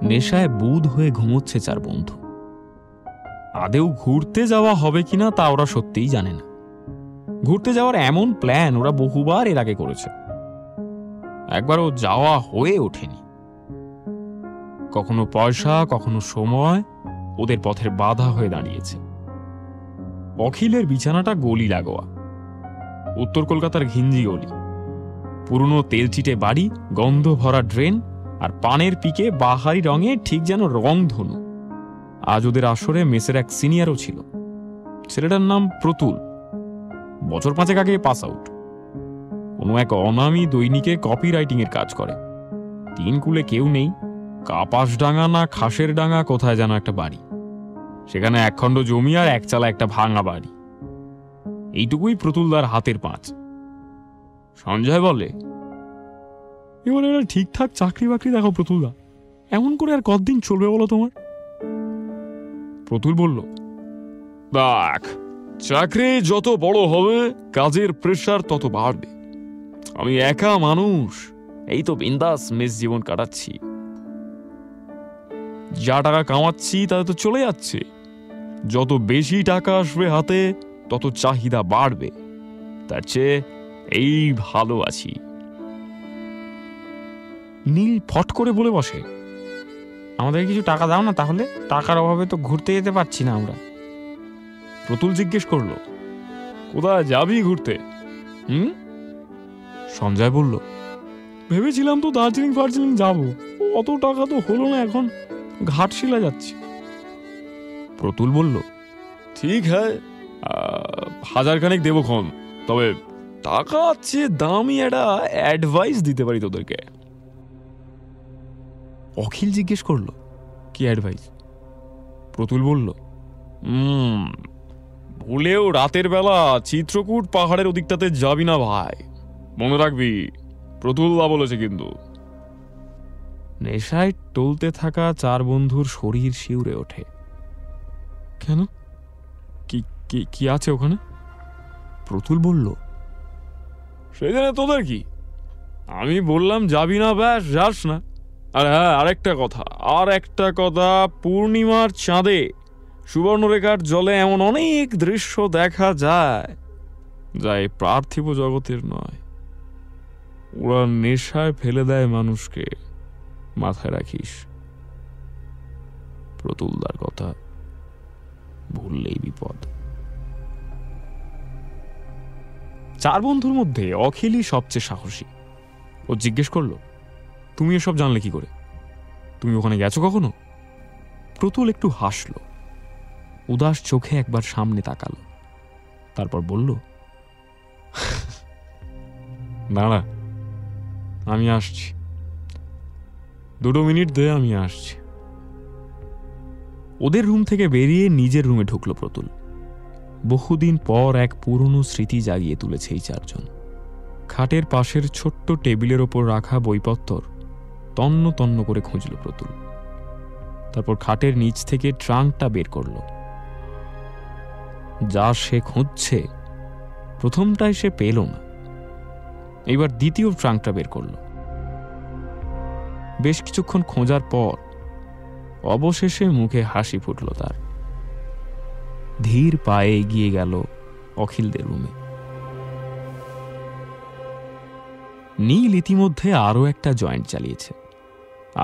নেশায় বুঁদ হয়ে ঘুমোচ্ছে চার বন্ধু। আদেও ঘুরতে যাওয়া হবে কিনা তা ওরা সত্যিই জানে না। ঘুরতে যাওয়ার এমন প্ল্যান ওরা বহুবার এর আগে করেছে, একবারও যাওয়া হয়ে ওঠেনি। কখনো পয়সা, কখনো সময় ওদের পথের বাধা হয়ে দাঁড়িয়েছে। অখিলের বিছানাটা গলি লাগোয়া, উত্তর কলকাতার ঘিঞ্জি গলি, পুরনো তেলচিটে বাড়ি, গন্ধ ভরা ড্রেন আর পানের পিকে বাহারি রঙে ঠিক যেন রংধনু। আজ ওদের আসরে মেসের এক সিনিয়রও ছিল। ছেলেটার নাম প্রতুল। বছর 5 আগে পাস আউট। কোনো এক অনামী দৈনিকে কপি রাইটিং এর কাজ করে। 3 কুলে কেউ নেই। কাপাসডাঙ্গা না খাসের ডাঙ্গা কোথায় যেন একটা বাড়ি, সেখানে 1 খণ্ড জমি আর 1 চালা একটা ভাঙা বাড়ি। এইটুকুই প্রতুলদার হাতের পাঁচ। সঞ্জয় বলে, এবার একটা ঠিকঠাক চাকরি বাকরি দেখো প্রতুলদা, এমন করে আর কতদিন চলবে বলো তোমার? প্রতুল বলল, দেখ, চাকরি যত বড় হবে কাজের প্রেশার তত বাড়বে। আমি একা মানুষ, এই তো বিন্দাস মেস জীবন কাটাচ্ছি। যা টাকা কামাচ্ছি তাতে তো চলে যাচ্ছে। যত বেশি টাকা আসবে হাতে তত চাহিদা বাড়বে। তার চেয়ে এই ভালো আছি। নীল ফট করে বলে বসে, আমাদের কিছু টাকা দাও না তাহলে, টাকার অভাবে তো ঘুরতে যেতে পারছি না আমরা। প্রতুল জিজ্ঞেস করলো, কোথায় যাবি ঘুরতে? সঞ্জয় বলল, ভেবেছিলাম তো দার্জিলিং ফার্জিলিং যাবো, অত টাকা তো হলো না, এখন ঘাটশিলা যাচ্ছি। প্রতুল বলল, ঠিক হ্যাঁ, 1000 খানেক দেবো খন, তবে টাকা চেয়ে দামি একটা অ্যাডভাইস দিতে পারি তোদেরকে। অখিল জিজ্ঞেস করলো, কি অ্যাডভাইস? প্রতুল বলল, ভুলেও রাতের বেলা চিত্রকূট পাহাড়ের ওদিকটাতে যাবি না ভাই, মনে রাখবি, প্রতুলদা বলেছে কিন্তু। নেশায় টলতে থাকা চার বন্ধুর শরীর শিউরে ওঠে। কেন, কি আছে ওখানে? প্রতুল বলল, সেখানে তোদের কি? আমি বললাম যাবি না, ব্যাস যাস না। আর হ্যাঁ, আরেকটা কথা, পূর্ণিমার চাঁদে সুবর্ণরেখার জলে এমন অনেক দৃশ্য দেখা যায় যা এই পার্থিব জগতের নয়। ওরা নেশায় ফেলে দেয় মানুষকে, মাথায় রাখিস। প্রতুলদার কথা ভুললেই বিপদ। চার বন্ধুর মধ্যে অখিলই সবচেয়ে সাহসী। ও জিজ্ঞেস করলো, তুমি এসব জানলে কি করে? তুমি ওখানে গেছো কখনো? প্রতুল একটু হাসলো, উদাস চোখে একবার সামনে তাকালো, তারপর বলল, দাঁড়া, আমি আসছি, 2 মিনিট দে, আমি আসছি। ওদের রুম থেকে বেরিয়ে নিজের রুমে ঢুকলো প্রতুল। বহুদিন পর এক পুরনো স্মৃতি জাগিয়ে তুলেছে এই 4 জন। খাটের পাশের ছোট্ট টেবিলের ওপর রাখা বইপত্তর তন্ন তন্ন করে খুঁজল প্রতুল। তারপর খাটের নিচ থেকে ট্রাঙ্কটা বের করল। যা সে খুঁজছে প্রথমটায় সে পেল না, এবার দ্বিতীয় ট্রাঙ্কটা বের করল। বেশ কিছুক্ষণ খোঁজার পর অবশেষে মুখে হাসি ফুটল তার। ধীর পায়ে এগিয়ে গেল অখিলদের রুমে। নীল ইতিমধ্যে আরো একটা জয়েন্ট চালিয়েছে।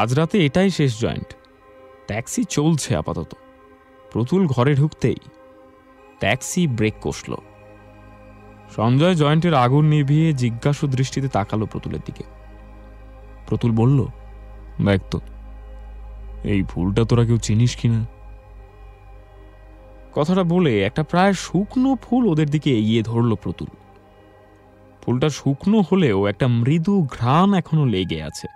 আজ রাতে এটাই শেষ জয়েন্ট। ট্যাক্সি চলছে আপাতত। প্রতুল ঘরে ঢুকতেই ট্যাক্সি ব্রেক কষল। সঞ্জয় জয়েন্টের আগুন নিভিয়ে জিজ্ঞাসু দৃষ্টিতে তাকালো প্রতুলের দিকে। প্রতুল বলল, দেখ তো, এই ফুলটা তোরা কেউ চিনিস কিনা? কথাটা বলে একটা প্রায় শুকনো ফুল ওদের দিকে এগিয়ে ধরল প্রতুল। ফুলটা শুকনো হলেও একটা মৃদু ঘ্রাণ এখনো লেগে আছে।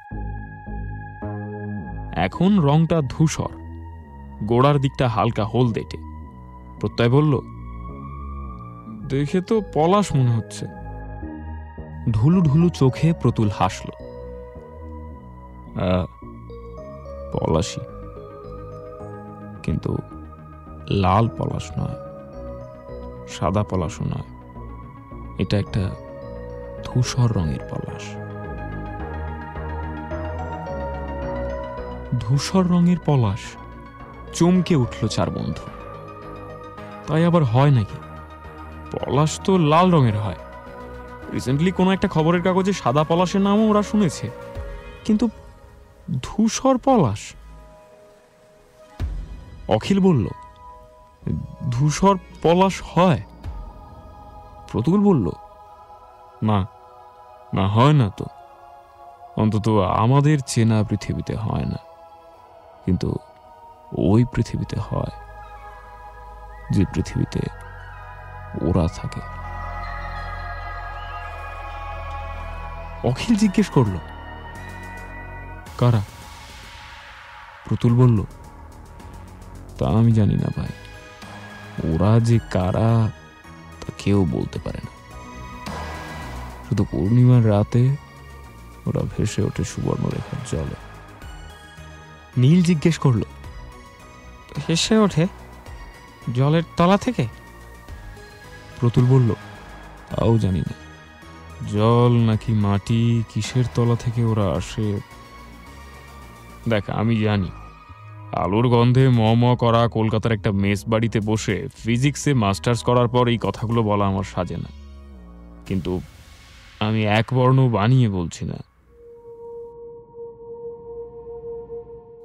এখন রংটা ধূসর, গোড়ার দিকটা হালকা হলদেটে। প্রত্যয় বলল, দেখে তো পলাশ মনে হচ্ছে। ঢুলু ঢুলু চোখে প্রতুল হাসল। পলাশি, কিন্তু লাল পলাশ নয়, সাদা পলাশও নয়, এটা একটা ধূসর রঙের পলাশ। ধূসর রঙের পলাশ। চমকে উঠল চার বন্ধু। তাই আবার হয় নাকি? পলাশ তো লাল রঙের হয়। রিসেন্টলি কোনো একটা খবরের কাগজে সাদা পলাশের নামও ওরা শুনেছে, কিন্তু ধূসর পলাশ। অখিল বলল, ধূসর পলাশ হয়? প্রতুল বলল, না না, হয় না তো। অন্তত আমাদের চেনা পৃথিবীতে হয় না, কিন্তু ওই পৃথিবীতে হয় যে পৃথিবীতে ওরা থাকে। অখিল জিজ্ঞেস করল, কারা? প্রতুল বলল, তা আমি জানি না ভাই। ওরা যে কারা তা কেউ বলতে পারে না। শুধু পূর্ণিমার রাতে ওরা ভেসে ওঠে সুবর্ণরেখার জলে। নীল জিজ্ঞেস করল, ভেসে ওঠে জলের তলা থেকে? প্রতুল বলল, তাও জানি না। জল নাকি মাটি, কিসের তলা থেকে ওরা আসে। দেখ, আমি জানি আলোর গন্ধে ম ম করা কলকাতার একটা মেস বাড়িতে বসে ফিজিক্সে মাস্টার্স করার পর এই কথাগুলো বলা আমার সাজে না, কিন্তু আমি এক বর্ণ বানিয়ে বলছি না।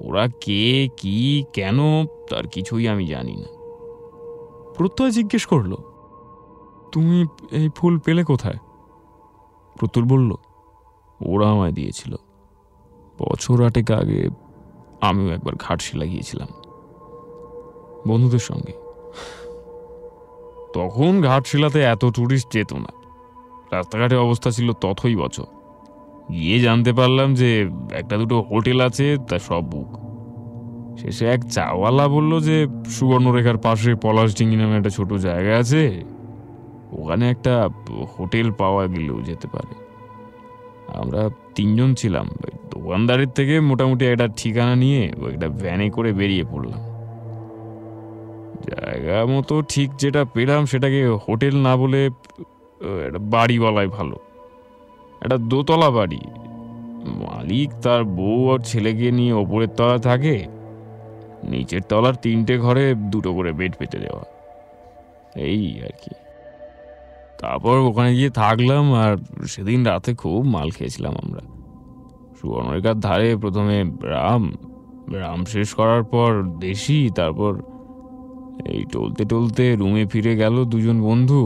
ওরা কে, কি, কেন, তার কিছুই আমি জানি না। প্রত্যয় জিজ্ঞেস করল, তুমি এই ফুল পেলে কোথায়? প্রতুল বলল, ওরা আমায় দিয়েছিল। বছর 8 আগে আমিও একবার ঘাটশিলা গিয়েছিলাম বন্ধুদের সঙ্গে। তখন ঘাটশিলাতে এত টুরিস্ট যেত না, রাস্তাঘাটের অবস্থা ছিল তথই বচ। গিয়ে জানতে পারলাম যে একটা দুটো হোটেল আছে, তা সব বুক। শেষে এক চাওয়ালা বলল যে সুবর্ণরেখার পাশে পলাশডিঙ্গি নামে একটা ছোট জায়গা আছে, ওখানে একটা হোটেল পাওয়া গেলেও যেতে পারে। আমরা 3 জন ছিলাম। দোকানদারের থেকে মোটামুটি একটা ঠিকানা নিয়ে একটা ভ্যানে করে বেরিয়ে পড়লাম। জায়গা মতো ঠিক যেটা পেলাম সেটাকে হোটেল না বলে একটা বাড়ি বলাই ভালো। একটা দোতলা বাড়ি। মালিক তার বউ আর ছেলেকে নিয়ে ওপরের তলা থাকে, নিচের তলার 3টে ঘরে 2টো করে বেড পেতে দেওয়া, এই আর কি। তারপর ওখানে গিয়ে থাকলাম, আর সেদিন রাতে খুব মাল খেয়েছিলাম আমরা। সুবর্ণরেখার ধারে প্রথমে রাম রাম শেষ করার পর দেশি, তারপর এই টলতে টলতে রুমে ফিরে গেল 2 জন বন্ধু।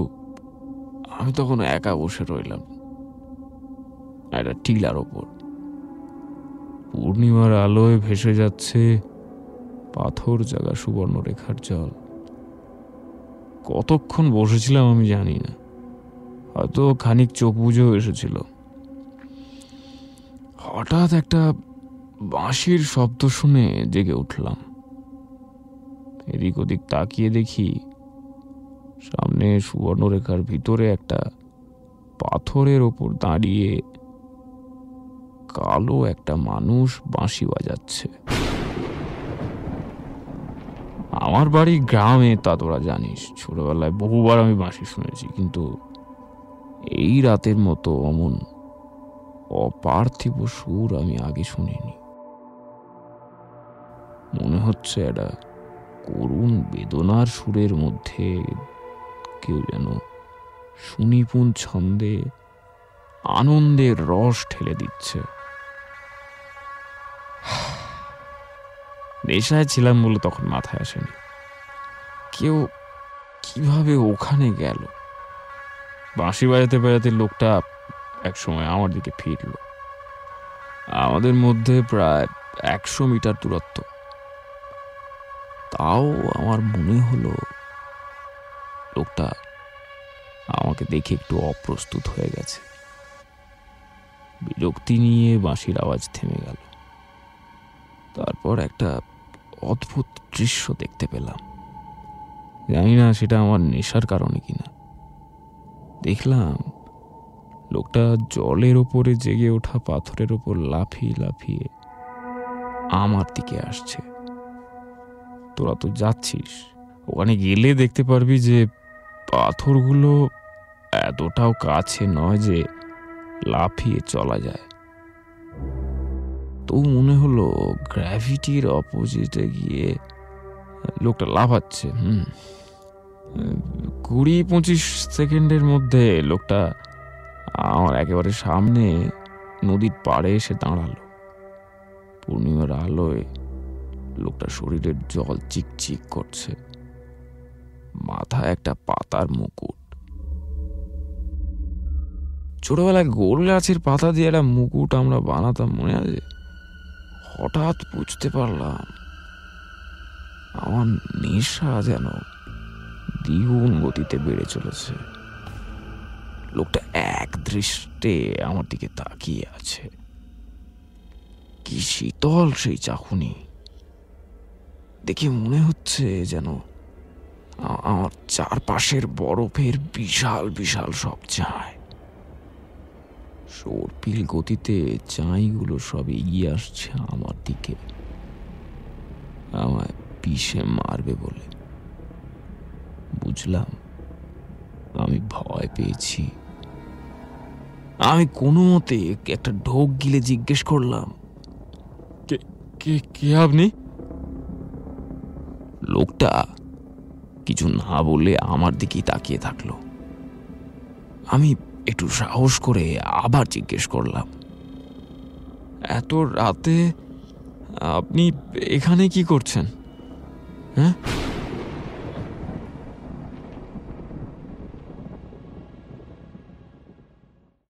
আমি তখন একা বসে রইলাম একটা টিলার ওপর। পূর্ণিমার আলোয় ভেসে যাচ্ছে পাথর জাগা সুবর্ণরেখার জল। কতক্ষণ বসেছিলাম আমি জানি না, হয়তো খানিক চোখ বুঝেও এসেছিল। হঠাৎ একটা বাঁশির শব্দ শুনে জেগে উঠলাম। এদিক ওদিক তাকিয়ে দেখি সামনে সুবর্ণরেখার ভিতরে একটা পাথরের ওপর দাঁড়িয়ে কালো একটা মানুষ বাঁশি বাজাচ্ছে। আমার বাড়ি গ্রামে, তা তোরা জানিস, ছোটবেলায় বহুবার আমি বাঁশি শুনেছি, কিন্তু এই রাতের মতো অমন অপার্থিব সুর আমি আগে শুনিনি। মনে হচ্ছে একটা করুণ বেদনার সুরের মধ্যে কেউ যেন সুনিপুণ ছন্দে আনন্দের রস ঠেলে দিচ্ছে। নেশায় ছিলাম বলে তখন মাথায় আসেনি কেউ কিভাবে ওখানে গেল। বাঁশি বাজাতে বাজাতে লোকটা একসময় আমার দিকে ফিরল। আমাদের মধ্যে প্রায় 100 মিটার দূরত্ব। তাও আমার মনে হলো লোকটা আমাকে দেখে একটু অপ্রস্তুত হয়ে গেছে। বিরক্তি নিয়ে বাঁশির আওয়াজ থেমে গেল। তারপর একটা অদ্ভুত দৃশ্য দেখতে পেলাম। জানি না সেটা আমার নেশার কারণে কিনা। দেখলাম লোকটা জলের ওপরে জেগে ওঠা পাথরের ওপর লাফিয়ে লাফিয়ে আমার দিকে আসছে। তোরা তো যাচ্ছিস, ওখানে গেলে দেখতে পারবি যে পাথরগুলো এতটাও কাছে নয় যে লাফিয়ে চলা যায়। তো মনে হলো গ্র্যাভিটির অপোজিটে গিয়ে লোকটা লাফাচ্ছে। 20-25 সেকেন্ডের মধ্যে লোকটা আমার একেবারে সামনে নদীর পাড়ে এসে দাঁড়ালো। পূর্ণিমার আলোয় লোকটার শরীরের জল চিকচিক করছে, মাথায় একটা পাতার মুকুট। ছোটবেলায় গোল গাছের পাতা দিয়ে একটা মুকুট আমরা বানাতাম, মনে আছে? হঠাৎ বুঝতে পারলাম আমার নেশা যেন দ্বিগুণ গতিতে বেড়ে চলেছে। লোকটা এক দৃষ্টে আমার দিকে তাকিয়ে আছে। কি শীতল সেই চাকুনি! দেখে মনে হচ্ছে যেন আমার চারপাশের বরফের বিশাল বিশাল সব চায়। সর্পিল গতিতে চাইগুলো সব এগিয়ে আসছে আমার দিকে, আমায় পিষে মারবে বলে। বুঝলাম আমি ভয় পেয়েছি। আমি কোনো মতে একটা ঢোক গিলে জিজ্ঞেস করলাম, কে আপনি? লোকটা কিছু না বলে আমার দিকেই তাকিয়ে থাকলো। আমি একটু সাহস করে আবার জিজ্ঞেস করলাম, এত রাতে আপনি এখানে কি করছেন? হ্যাঁ?